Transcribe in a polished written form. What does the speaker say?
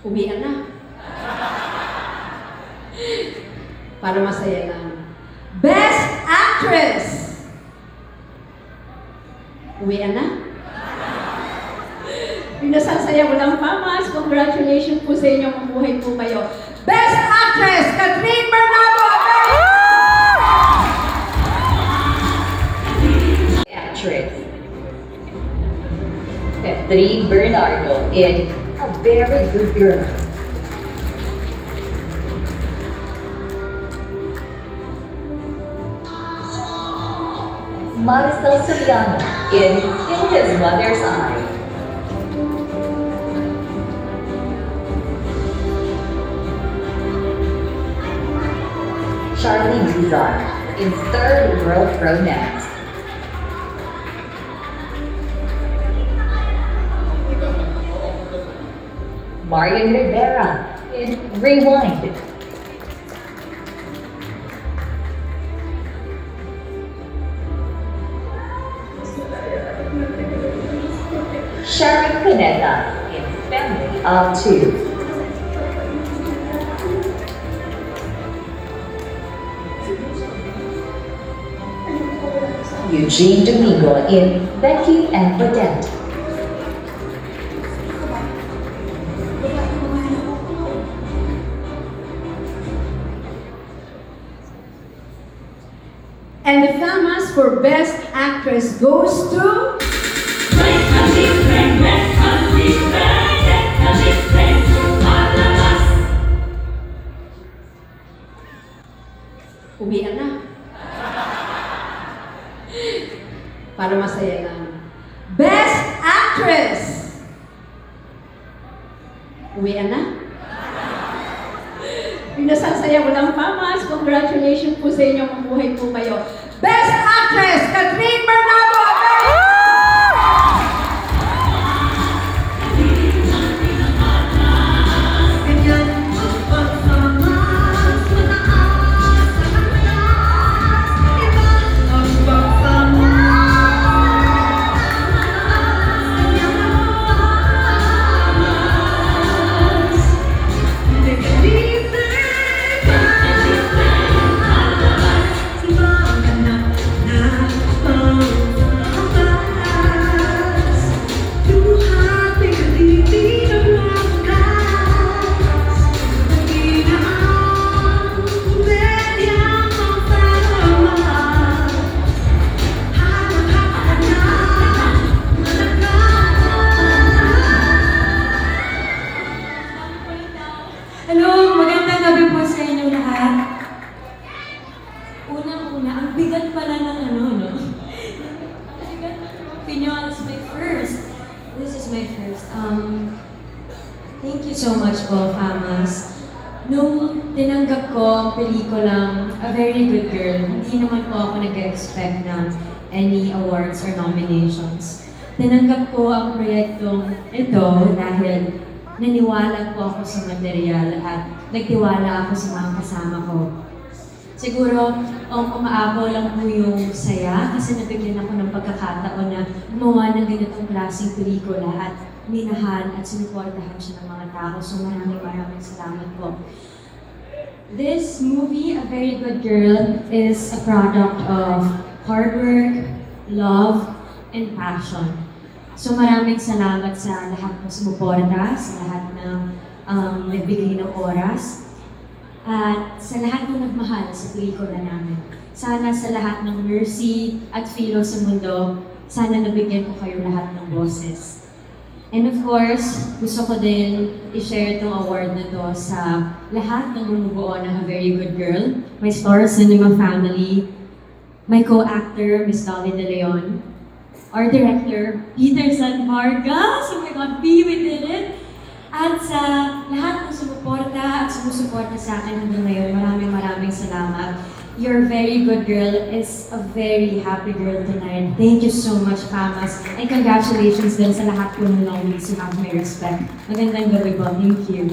Uwian na. Para masaya lang. Best Actress! Uwian na. Pinasasaya ko lang, Famas. Congratulations po sa inyo. Mabuhay po kayo. Best Actress! Catherine Bernardo! Actress Catherine Bernardo in A Very Good Girl. Maricel Soriano in His Mother's Eye. Charlie Guzar in Third World Romance. Marian Rivera in Rewind. Sharon Cuneta in Family of Two. Eugene Domingo in Becky and Odette. And the Famas for Best Actress goes to... Uwian na. Para masaya lang. Best Actress! Uwian na. Pinasasaya ko lang, Famas. Congratulations po sa inyo. Mabuhay po kayo. Best Actress! Catherine Bernardo! Hello, magandang gabi po sa inyo lahat. Unang-una, ang bigat pala ng no? Ang bigat ng Pinyol is my first. This is my first. Thank you so much po, Famas. Nung tinanggap ko ang pelikulang A Very Good Girl, hindi naman po ako nag-expect ng any awards or nominations. Tinanggap ko ang proyektong ito dahil naniwala po ako sa material at nagtiwala ako sa mga kasama ko. Siguro, umaapaw lang po yung saya kasi nabigyan ako ng pagkakataon na gumawa ng ganitong klaseng pelikula at minahan at sinuportahan siya ng mga tao. So maraming salamat po. This movie, A Very Good Girl, is a product of hard work, love, and passion. So maraming salamat sa lahat ng sumuporta, sa lahat ng nagbigay ng oras, at sa lahat ng nagmahal sa pelikula namin. Sana sa lahat ng mercy at filo sa mundo, sana nabigyan ko kayo lahat ng boses. And of course, gusto ko din i-share itong award na to sa lahat ng bumubuo ng A Very Good Girl, my Star Cinema family, my co-actor, Miss Dolly De Leon, our director, Peter San Vargas. Oh my God, B, we did it! At sa lahat ng sumuporta at sumusuporta sa akin hanggang ngayon, maraming salamat. Your Very Good Girl is a very happy girl tonight. Thank you so much, Famas. And congratulations din sa lahat po ng nominees who have my respect. Magandang gabi po. Thank you.